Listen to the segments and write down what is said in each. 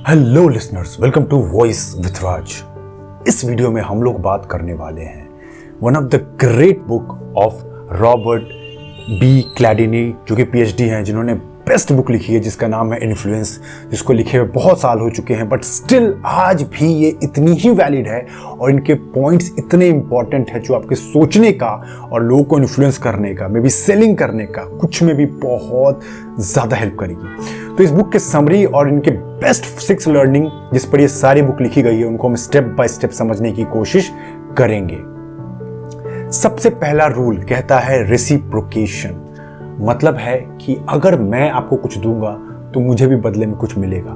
Hello listeners, welcome to voice with Raj. इस video में हम लोग बात करने वाले हैं one of the great book of Robert B Cialdini, जो कि पीएचडी हैं, जिन्होंने बेस्ट बुक लिखी है जिसका नाम है इन्फ्लुएंस, जिसको लिखे हुए बहुत साल हो चुके हैं, बट स्टिल आज भी ये इतनी ही वैलिड है और इनके पॉइंट्स इतने इंपॉर्टेंट हैं जो आपके सोचने का और लोगों को इन्फ्लुएंस करने का, मे बी सेलिंग करने का, कुछ में भी बहुत ज़्यादा हेल्प करेगी। तो इस बुक के समरी और इनके बेस्ट 6 लर्निंग जिस पर ये सारी बुक लिखी गई है, उनको हम स्टेप बाय स्टेप समझने की कोशिश करेंगे। सबसे पहला रूल कहता है रेसिप्रोकेशन। मतलब है कि अगर मैं आपको कुछ दूंगा तो मुझे भी बदले में कुछ मिलेगा।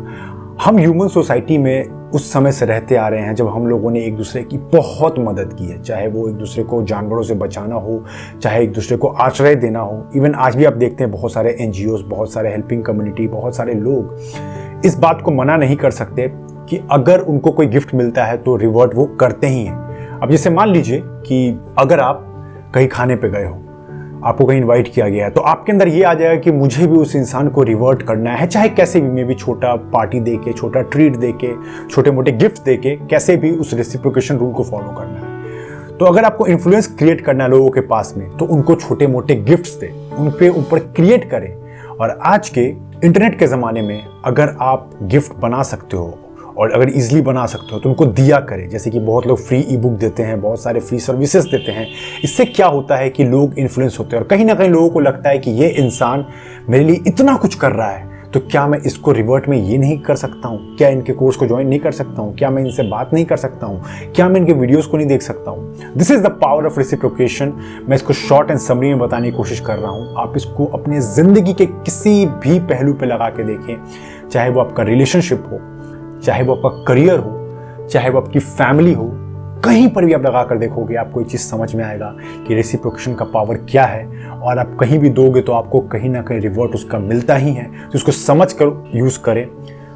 हम ह्यूमन सोसाइटी में उस समय से रहते आ रहे हैं जब हम लोगों ने एक दूसरे की बहुत मदद की है, चाहे वो एक दूसरे को जानवरों से बचाना हो, चाहे एक दूसरे को आश्रय देना हो। इवन आज भी आप देखते हैं बहुत सारे एनजीओज, बहुत सारे हेल्पिंग कम्युनिटी, बहुत सारे लोग इस बात को मना नहीं कर सकते कि अगर उनको कोई गिफ्ट मिलता है तो रिवॉर्ड वो करते ही हैं। अब जैसे मान लीजिए कि अगर आप कहीं खाने पे गए हो, आपको कहीं इनवाइट किया गया है, तो आपके अंदर ये आ जाएगा कि मुझे भी उस इंसान को रिवर्ट करना है, चाहे कैसे भी, मे भी छोटा पार्टी दे के, छोटा ट्रीट दे के, छोटे मोटे गिफ्ट दे के, कैसे भी उस रेसिप्रोकेशन रूल को फॉलो करना है। तो अगर आपको इन्फ्लुएंस क्रिएट करना है लोगों के पास में, तो उनको छोटे मोटे गिफ्ट्स दे, उन पे ऊपर क्रिएट करें। और आज के इंटरनेट के ज़माने में अगर आप गिफ्ट बना सकते हो और अगर इजीली बना सकते हो तो उनको दिया करें। जैसे कि बहुत लोग फ्री ई बुक देते हैं, बहुत सारे फ्री सर्विसेज देते हैं। इससे क्या होता है कि लोग इन्फ्लुएंस होते हैं और कहीं ना कहीं लोगों को लगता है कि ये इंसान मेरे लिए इतना कुछ कर रहा है, तो क्या मैं इसको रिवर्ट में ये नहीं कर सकता हूँ? क्या इनके कोर्स को ज्वाइन नहीं कर सकता हूँ? क्या मैं इनसे बात नहीं कर सकता हूँ? क्या मैं इनके वीडियोस को नहीं देख सकता हूँ? This is the power of reciprocation. मैं इसको शॉर्ट एंड समरी में बताने की कोशिश कर रहा हूँ। आप इसको अपने जिंदगी के किसी भी पहलू पे लगा के देखें, चाहे वो आपका रिलेशनशिप हो, चाहे वो आपका करियर हो, चाहे वो आपकी फैमिली हो, कहीं पर भी आप लगा कर देखोगे आपको ये चीज़ समझ में आएगा कि रेसिप्रोकेशन का पावर क्या है। और आप कहीं भी दोगे तो आपको कहीं ना कहीं रिवॉर्ड उसका मिलता ही है। तो इसको समझ कर यूज़ करें।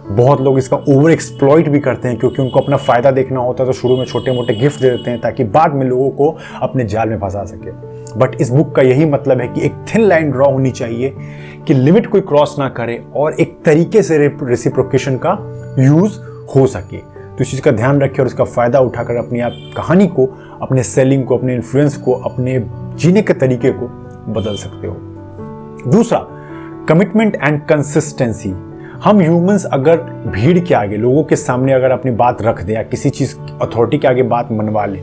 बहुत लोग इसका ओवर एक्सप्लॉइट भी करते हैं क्योंकि उनको अपना फ़ायदा देखना होता है, तो शुरू में छोटे मोटे गिफ्ट दे देते हैं ताकि बाद में लोगों को अपने जाल में फंसा सके। बट इस बुक का यही मतलब है कि एक थिन लाइन ड्रॉ होनी चाहिए कि लिमिट कोई क्रॉस ना करे और एक तरीके से रेसिप्रोकेशन का यूज़ हो सके। तो इस चीज़ का ध्यान रखें और इसका फ़ायदा उठाकर अपनी आप कहानी को, अपने सेलिंग को, अपने इन्फ्लुएंस को, अपने जीने के तरीके को बदल सकते हो। दूसरा, कमिटमेंट एंड कंसिस्टेंसी। हम ह्यूमंस अगर भीड़ के आगे, लोगों के सामने अगर अपनी बात रख दें या किसी चीज़ अथॉरिटी के आगे बात मनवा लें,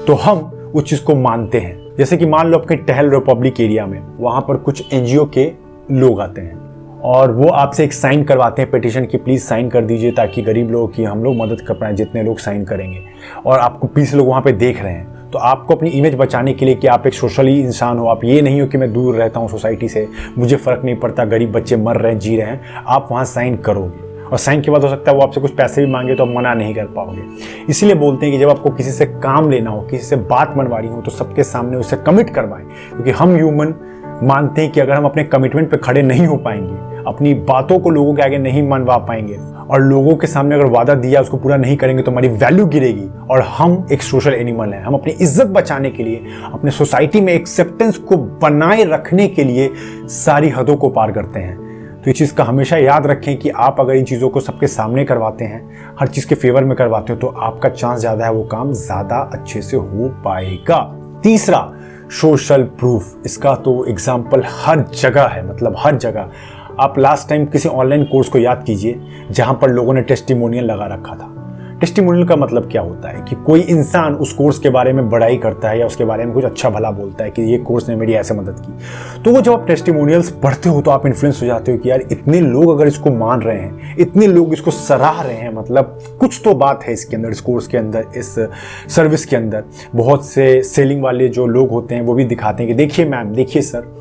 तो हम उस चीज़ को मानते हैं। जैसे कि मान लो आप कहीं टहल रहे हो पब्लिक एरिया में, वहाँ पर कुछ एनजीओ के लोग आते हैं और वो आपसे एक साइन करवाते हैं पिटीशन की, प्लीज़ साइन कर दीजिए ताकि गरीब लोगों की हम लोग मदद कर पाएँ, जितने लोग साइन करेंगे। और आपको 20 लोग वहाँ पे देख रहे हैं, तो आपको अपनी इमेज बचाने के लिए कि आप एक सोशली इंसान हो, आप ये नहीं हो कि मैं दूर रहता हूँ सोसाइटी से, मुझे फ़र्क नहीं पड़ता, गरीब बच्चे मर रहे हैं, जी रहे हैं, आप वहाँ साइन करोगे। और साइन के बाद हो सकता है वो आपसे कुछ पैसे भी मांगे तो आप मना नहीं कर पाओगे। इसीलिए बोलते हैं कि जब आपको किसी से काम लेना हो, किसी से बात मनवानी हो, तो सबके सामने उससे कमिट करवाएं। क्योंकि हम ह्यूमन मानते हैं कि अगर हम अपने कमिटमेंट पे खड़े नहीं हो पाएंगे, अपनी बातों को लोगों के आगे नहीं मनवा पाएंगे और लोगों के सामने अगर वादा दिया उसको पूरा नहीं करेंगे, तो हमारी वैल्यू गिरेगी। और हम एक सोशल एनिमल हैं, हम अपनी इज्जत बचाने के लिए, अपने सोसाइटी में एक्सेप्टेंस को बनाए रखने के लिए सारी हदों को पार करते हैं। तो इस चीज़ का हमेशा याद रखें कि आप अगर इन चीज़ों को सबके सामने करवाते हैं, हर चीज़ के फेवर में करवाते हो, तो आपका चांस ज़्यादा है वो काम ज़्यादा अच्छे से हो पाएगा। तीसरा, सोशल प्रूफ। इसका तो एग्जाम्पल हर जगह है, मतलब हर जगह। आप लास्ट टाइम किसी ऑनलाइन कोर्स को याद कीजिए जहां पर लोगों ने टेस्टिमोनियल लगा रखा था। टेस्टिमोनियल का मतलब क्या होता है कि कोई इंसान उस कोर्स के बारे में बड़ाई करता है या उसके बारे में कुछ अच्छा भला बोलता है कि ये कोर्स ने मेरी ऐसे मदद की। तो वो जब आप टेस्टिमोनियल्स पढ़ते हो तो आप इन्फ्लुएंस हो जाते हो कि यार इतने लोग अगर इसको मान रहे हैं, इतने लोग इसको सराह रहे हैं, मतलब कुछ तो बात है इसके अंदर, इस कोर्स के अंदर, इस सर्विस के अंदर। बहुत से सेलिंग वाले जो लोग होते हैं वो भी दिखाते हैं कि देखिए मैम, देखिए सर,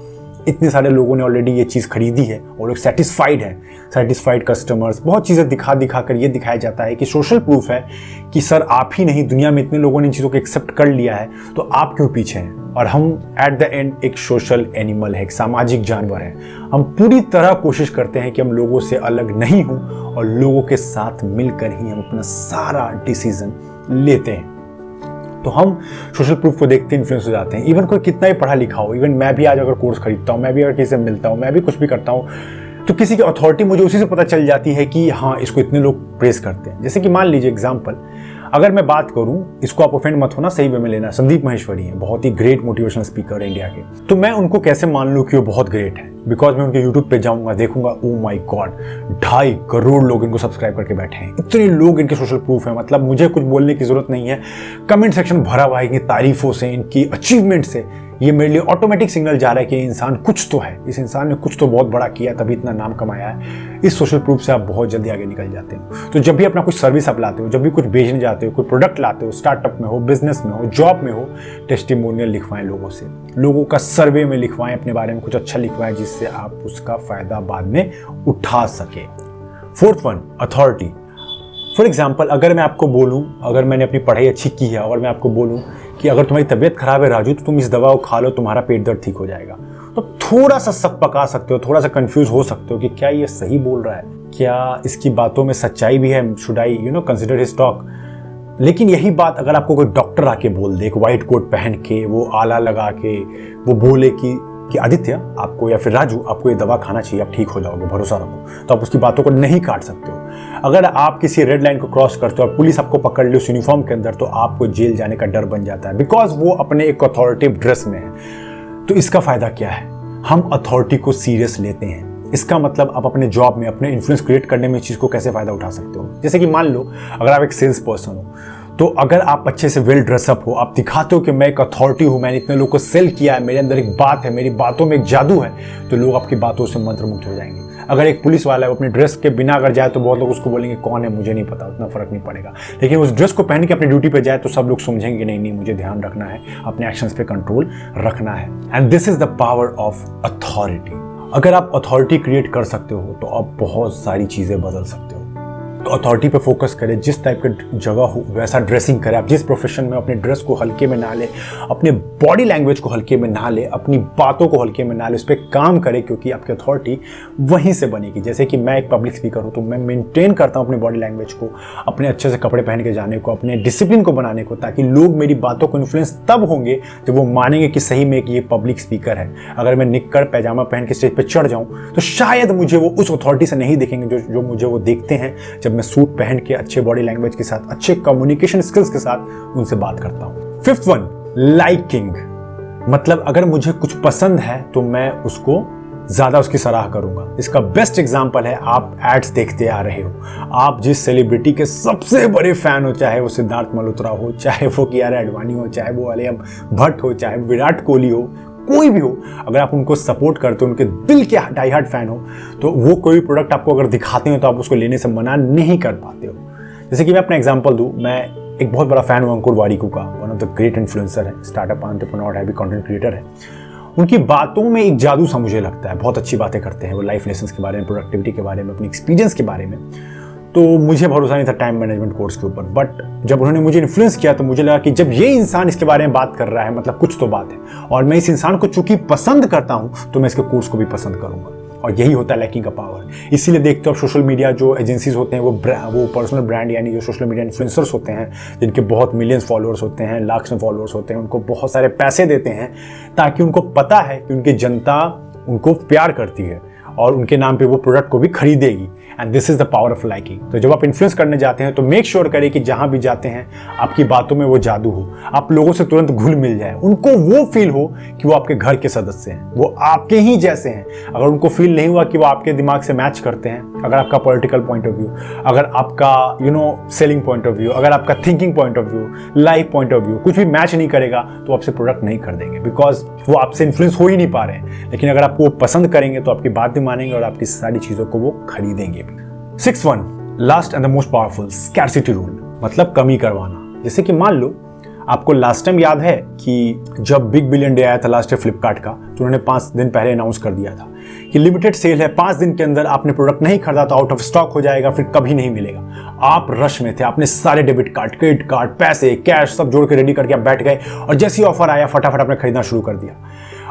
इतने सारे लोगों ने ऑलरेडी ये चीज़ खरीदी है और लोग सेटिस्फाइड हैं, सेटिस्फाइड कस्टमर्स। बहुत चीज़ें दिखा कर ये दिखाया जाता है कि सोशल प्रूफ है कि सर आप ही नहीं, दुनिया में इतने लोगों ने इन चीज़ों को एक्सेप्ट कर लिया है, तो आप क्यों पीछे हैं? और हम एट द एंड एक सोशल एनिमल है, एक सामाजिक जानवर है। हम पूरी तरह कोशिश करते हैं कि हम लोगों से अलग नहीं हों और लोगों के साथ मिलकर ही हम अपना सारा डिसीजन लेते हैं। तो हम सोशल प्रूफ को देखते इन्फ्लुएंस हो जाते हैं। इवन कोई कितना ही पढ़ा लिखा हो, इवन मैं भी आज अगर कोर्स खरीदता हूँ, मैं भी अगर किसी से मिलता हूँ, मैं भी कुछ भी करता हूँ, तो किसी की अथॉरिटी मुझे उसी से पता चल जाती है कि हाँ इसको इतने लोग प्रेस करते हैं। जैसे कि मान लीजिए एग्जांपल, अगर मैं बात करूं, इसको आप ऑफेंड मत होना, सही वे में लेना, संदीप माहेश्वरी हैं, बहुत ही ग्रेट मोटिवेशनल स्पीकर है इंडिया के। तो मैं उनको कैसे मान लूं कि वो बहुत ग्रेट है? बिकॉज मैं उनके यूट्यूब पे जाऊंगा, देखूंगा, ओ माय गॉड 2.5 करोड़ लोग इनको सब्सक्राइब करके बैठे हैं, इतने लोग इनके सोशल प्रूफ है, मतलब मुझे कुछ बोलने की जरूरत नहीं है। कमेंट सेक्शन भरा हुआ है इनकी तारीफों से, इनकी अचीवमेंट से। ये मेरे लिए ऑटोमेटिक सिग्नल जा रहा है कि इंसान कुछ तो है, इस इंसान ने कुछ तो बहुत बड़ा किया तभी इतना नाम कमाया है। इस सोशल प्रूफ से आप बहुत जल्दी आगे निकल जाते हो। तो जब भी अपना कुछ सर्विस आप लाते हो, जब भी कुछ बेचने जाते हो, कोई प्रोडक्ट लाते हो, स्टार्टअप में हो, बिजनेस में हो, जॉब में हो, टेस्टिमोनियल लिखवाएं लोगों से, लोगों का सर्वे में लिखवाएं, अपने बारे में कुछ अच्छा लिखवाएं जिससे आप उसका फायदा बाद में उठा सके। Fourth one, authority. For example, अगर मैं आपको बोलूं, अगर मैंने अपनी पढ़ाई अच्छी की है और मैं आपको बोलूं कि अगर तुम्हारी तबीयत खराब है राजू, तो तुम इस दवा को खा लो, तुम्हारा पेट दर्द ठीक हो जाएगा, तो थोड़ा सा शक पका सकते हो, थोड़ा सा कंफ्यूज हो सकते हो कि क्या ये सही बोल रहा है, क्या इसकी बातों में सच्चाई भी है, should I consider his talk. लेकिन यही बात अगर आपको कोई डॉक्टर आके बोल दे, एक व्हाइट कोट पहन के, वो आला लगा के, वो बोले कि आदित्य आपको या फिर राजू आपको ये दवा खाना चाहिए, आप ठीक हो जाओगे, भरोसा रखो, तो आप उसकी बातों को नहीं काट सकते हो। अगर आप किसी रेड लाइन को क्रॉस करते हो और पुलिस आपको पकड़ ली उस यूनिफॉर्म के अंदर, तो आपको जेल जाने का डर बन जाता है, बिकॉज वो अपने एक अथॉरिटेटिव ड्रेस में है। तो इसका फायदा क्या है? हम अथॉरिटी को सीरियस लेते हैं। इसका मतलब आप अपने जॉब में अपने इन्फ्लुएंस क्रिएट करने में इस चीज को कैसे फायदा उठा सकते हो। जैसे कि मान लो अगर आप एक सेल्स पर्सन हो, तो अगर आप अच्छे से वेल ड्रेसअप हो, आप दिखाते हो कि मैं एक अथॉरिटी हूं, मैंने इतने लोगों को सेल किया है, मेरे अंदर एक बात है, मेरी बातों में एक जादू है, तो लोग आपकी बातों से मंत्रमुग्ध हो जाएंगे। अगर एक पुलिस वाला है वो अपनी ड्रेस के बिना अगर जाए तो बहुत लोग उसको बोलेंगे कौन है, मुझे नहीं पता, उतना फर्क नहीं पड़ेगा। लेकिन उस ड्रेस को पहन के अपनी ड्यूटी पे जाए तो सब लोग समझेंगे कि नहीं मुझे ध्यान रखना है, अपने एक्शंस पे कंट्रोल रखना है। And this is the power of authority. अगर आप अथॉरिटी क्रिएट कर सकते हो तो आप बहुत सारी चीजें बदल सकते हो। तो अथॉरिटी पे फोकस करें, जिस टाइप का जगह हो वैसा ड्रेसिंग करें। आप जिस प्रोफेशन में अपने ड्रेस को हल्के में ना ले, अपने बॉडी लैंग्वेज को हल्के में ना ले, अपनी बातों को हल्के में ना ले, उस पर काम करें, क्योंकि आपकी अथॉरिटी वहीं से बनेगी। जैसे कि मैं एक पब्लिक स्पीकर हूँ तो मैं मेंटेन करता हूँ अपनी बॉडी लैंग्वेज को, अपने अच्छे से कपड़े पहन के जाने को, अपने डिसिप्लिन को बनाने को, ताकि लोग मेरी बातों को इन्फ्लुएंस तब होंगे जब वो मानेंगे कि सही में ये पब्लिक स्पीकर है। अगर मैं निक्कर पैजामा पहन के स्टेज पर चढ़ जाऊँ तो शायद मुझे वो उस अथॉरिटी से नहीं देखेंगे जो मुझे वो देखते हैं जब मैं सूट पहन के अच्छे बॉडी लैंग्वेज के साथ, अच्छे कम्युनिकेशन स्किल्स के साथ उनसे बात करता हूं। Fifth one, liking. मतलब अगर मुझे कुछ पसंद है तो मैं उसको ज्यादा उसकी सराह करूंगा। इसका बेस्ट एग्जांपल है, आप एड्स देखते आ रहे हो, आप जिस सेलिब्रिटी के सबसे बड़े फैन हो, चाहे वो सिद्धार्थ मल्होत्रा हो, चाहे वो कियारा आडवाणी हो, चाहे वो आलिया भट्ट हो, चाहे विराट कोहली हो, कोई भी हो, अगर आप उनको सपोर्ट करते हो, उनके दिल के डाई हार्ट फैन हो, तो वो कोई प्रोडक्ट आपको अगर दिखाते हो तो आप उसको लेने से मना नहीं कर पाते हो। जैसे कि मैं अपना एग्जांपल दूं, मैं एक बहुत बड़ा फैन हूं अंकुर वारिकू का, one of the great influencer है, स्टार्टअप एंटरप्रेन्योर है, भी कंटेंट क्रिएटर है। उनकी बातों में एक जादू सा मुझे लगता है, बहुत अच्छी बातें करते हैं वो, लाइफ लेसन्स के बारे में, प्रोडक्टिविटी के बारे में, अपनी एक्सपीरियंस के बारे में। तो मुझे भरोसा नहीं था टाइम मैनेजमेंट कोर्स के ऊपर, बट जब उन्होंने मुझे इन्फ्लुएंस किया तो मुझे लगा कि जब ये इंसान इसके बारे में बात कर रहा है मतलब कुछ तो बात है, और मैं इस इंसान को चूंकि पसंद करता हूं तो मैं इसके कोर्स को भी पसंद करूंगा। और यही होता है लाइकिंग का पावर। इसीलिए देखते हो सोशल मीडिया जो एजेंसीज होते हैं वो पर्सनल ब्रांड यानी जो सोशल मीडिया इन्फ्लुएंसर्स होते हैं, जिनके बहुत मिलियंस फॉलोअर्स होते हैं, लाख्स में फॉलोअर्स होते हैं, उनको बहुत सारे पैसे देते हैं ताकि उनको पता है कि उनकी जनता उनको प्यार करती है और उनके नाम पे वो प्रोडक्ट को भी खरीदेगी। And this is the power of liking. तो जब आप इन्फ्लुएंस करने जाते हैं तो मेक श्योर करें कि जहां भी जाते हैं आपकी बातों में वो जादू हो, आप लोगों से तुरंत घुल मिल जाए, उनको वो फील हो कि वो आपके घर के सदस्य हैं, वो आपके ही जैसे हैं। अगर उनको फील नहीं हुआ कि वो आपके दिमाग से मैच करते हैं, अगर आपका पॉलिटिकल पॉइंट ऑफ व्यू, अगर आपका सेलिंग पॉइंट ऑफ व्यू, अगर आपका thinking point of view, life point of view कुछ भी मैच नहीं करेगा तो आपसे प्रोडक्ट नहीं कर देंगे, बिकॉज वो आपसे इन्फ्लुएंस हो ही नहीं पा रहे हैं। लेकिन अगर आपको पसंद करेंगे तो आपकी बात भी मानेंगे और आपकी सारी चीजों को वो खरीदेंगे भी। 6 one, last and the most powerful, scarcity rule, मतलब कमी करवाना। जैसे कि मान लो आपको लास्ट टाइम याद है कि जब बिग बिलियन डे आया था लास्ट ईयर फ्लिपकार्ट का, तो उन्होंने 5 दिन पहले अनाउंस कर दिया था कि लिमिटेड सेल है, 5 दिन के अंदर आपने प्रोडक्ट नहीं खरीदा तो आउट ऑफ स्टॉक हो जाएगा, फिर कभी नहीं मिलेगा। आप रश में थे, आपने सारे डेबिट कार्ड, क्रेडिट कार्ड, पैसे, कैश सब जोड़ के रेडी करके आप बैठ गए और जैसे ही ऑफर आया फटाफट आपने खरीदना शुरू कर दिया।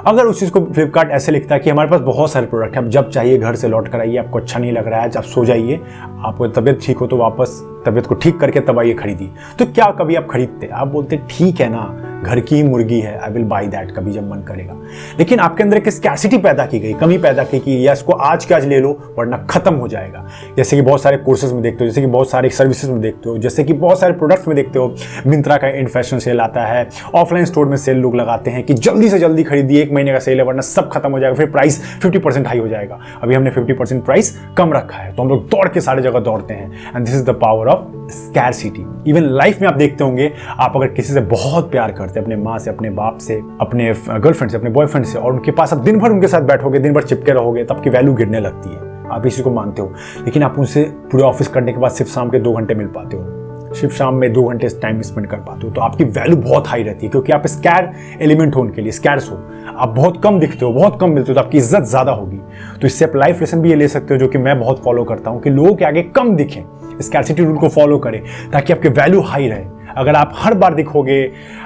अगर उस चीज़ को फ्लिपकार्ट ऐसे लिखता है कि हमारे पास बहुत सारे प्रोडक्ट हैं, आप जब चाहिए घर से लौट कर आइए, आपको अच्छा नहीं लग रहा है, आप सो जाइए, आपको तबीयत ठीक हो तो वापस तबीयत को ठीक करके तब आइए खरीदिए, तो क्या कभी आप खरीदते? आप बोलते ठीक है ना, घर की ही मुर्गी है, आई विल बाई दैट कभी जब मन करेगा। लेकिन आपके अंदर एक स्कैर्सिटी पैदा की गई, कमी पैदा की कि या इसको आज के आज ले लो वरना खत्म हो जाएगा। जैसे कि बहुत सारे कोर्सेज में देखते हो, जैसे कि बहुत सारे सर्विसेज में देखते हो, जैसे कि बहुत सारे प्रोडक्ट्स में देखते हो। मिंत्रा का एंड फैशन सेल आता है, ऑफलाइन स्टोर में सेल लोग लगाते हैं कि जल्दी से जल्दी खरीदिए, 1 महीने का सेल है वरना सब खत्म हो जाएगा, फिर प्राइस 50% हाई हो जाएगा। अभी हमने 50% प्राइस कम रखा है तो हम लोग दौड़ के सारे जगह दौड़ते हैं। And this is the power of scarcity. Even life में आप देखते होंगे, आप अगर किसी से बहुत प्यार करते हैं, अपने माँ से, अपने बाप से, अपने गर्लफ्रेंड से, अपने बॉयफ्रेंड से, और उनके पास आप दिन भर उनके साथ बैठोगे, दिन भर चिपके रहोगे, तो आपकी वैल्यू गिरने लगती है। आप इसी को मानते हो। लेकिन आप उनसे पूरे ऑफिस करने के बाद सिर्फ शाम के 2 घंटे मिल पाते हो, सिर्फ शाम में 2 घंटे टाइम स्पेंड कर पाते हो, तो आपकी वैल्यू बहुत हाई रहती है, क्योंकि आप स्कैर एलिमेंट हो उनके लिए, स्कैर्स हो, आप बहुत कम दिखते हो, बहुत कम मिलते हो, तो आपकी इज्जत ज़्यादा होगी। तो इससे आप लाइफ लेसन भी ये ले सकते हो, जो कि मैं बहुत फॉलो करता हूँ, कि लोगों के आगे कम दिखें, स्कैर्सिटी रूल को फॉलो करें, ताकि आपकी वैल्यू हाई रहे। अगर आप हर बार दिखोगे,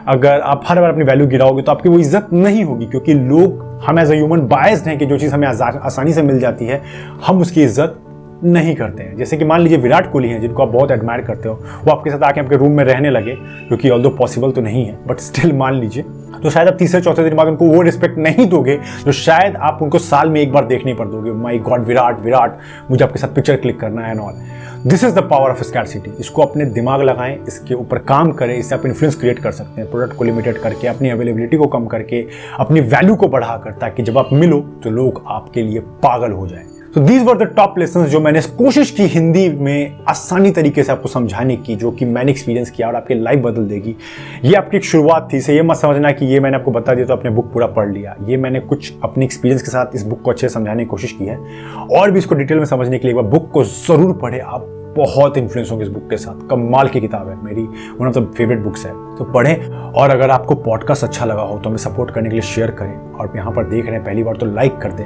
अगर आप हर बार अपनी वैल्यू गिराओगे, तो आपकी वो इज्जत नहीं होगी, क्योंकि लोग, हम एज अ ह्यूमन बायस्ड हैं कि जो चीज़ हमें आसानी से मिल जाती है हम उसकी इज्जत नहीं करते हैं। जैसे कि मान लीजिए विराट कोहली हैं, जिनको आप बहुत एडमायर करते हो, वो आपके साथ आके आपके रूम में रहने लगे, क्योंकि ऑल्दो पॉसिबल तो नहीं है, बट स्टिल मान लीजिए, तो शायद आप तीसरे चौथे दिन बाद उनको वो रिस्पेक्ट नहीं दोगे जो शायद आप उनको साल में एक बार देखने पर दोगे। माय गॉड विराट, मुझे आपके साथ पिक्चर क्लिक करना है and all. This is the power of scarcity. इसको अपने दिमाग लगाएं, इसके ऊपर काम करें, इससे आप इन्फ्लुएंस क्रिएट कर सकते हैं, प्रोडक्ट को लिमिटेड करके, अपनी अवेलेबिलिटी को कम करके, अपनी वैल्यू को बढ़ाकर, ताकि जब आप मिलो तो लोग आपके लिए पागल हो जाएं। तो these were the top lessons जो मैंने कोशिश की हिंदी में आसानी तरीके से आपको समझाने की, जो कि मैंने एक्सपीरियंस किया और आपकी लाइफ बदल देगी। ये आपकी एक शुरुआत थी, इसे ये मत समझना कि ये मैंने आपको बता दिया तो आपने बुक पूरा पढ़ लिया। ये मैंने कुछ अपने एक्सपीरियंस के साथ इस बुक को अच्छे से समझाने की कोशिश की है, और भी इसको डिटेल में समझने के लिए एक बार बुक को जरूर पढ़े। आप बहुत इन्फ्लुएंस होंगे इस बुक के साथ। कमाल की किताब है, मेरी one of the favourite books है, तो पढ़ें। और अगर आपको पॉडकास्ट अच्छा लगा हो तो हमें सपोर्ट करने के लिए शेयर करें, और यहाँ पर देख रहे हैं पहली बार तो लाइक कर दें,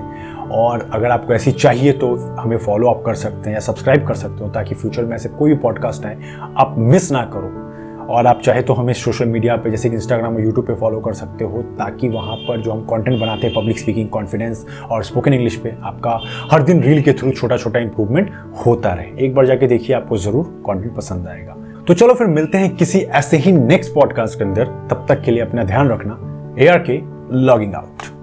और अगर आपको ऐसी चाहिए तो हमें फॉलो अप कर सकते हैं या सब्सक्राइब कर सकते हो, ताकि फ्यूचर में ऐसे कोई भी पॉडकास्ट आए आप मिस ना करो। और आप चाहे तो हमें सोशल मीडिया पे, जैसे कि इंस्टाग्राम और यूट्यूब पे फॉलो कर सकते हो, ताकि वहाँ पर जो हम कंटेंट बनाते हैं पब्लिक स्पीकिंग, कॉन्फिडेंस और स्पोकन इंग्लिश पे, आपका हर दिन रील के थ्रू छोटा छोटा इंप्रूवमेंट होता रहे। एक बार जाके देखिए, आपको ज़रूर कंटेंट पसंद आएगा। तो चलो फिर मिलते हैं किसी ऐसे ही नेक्स्ट पॉडकास्ट के अंदर। तब तक के लिए अपना ध्यान रखना। ARK logging out.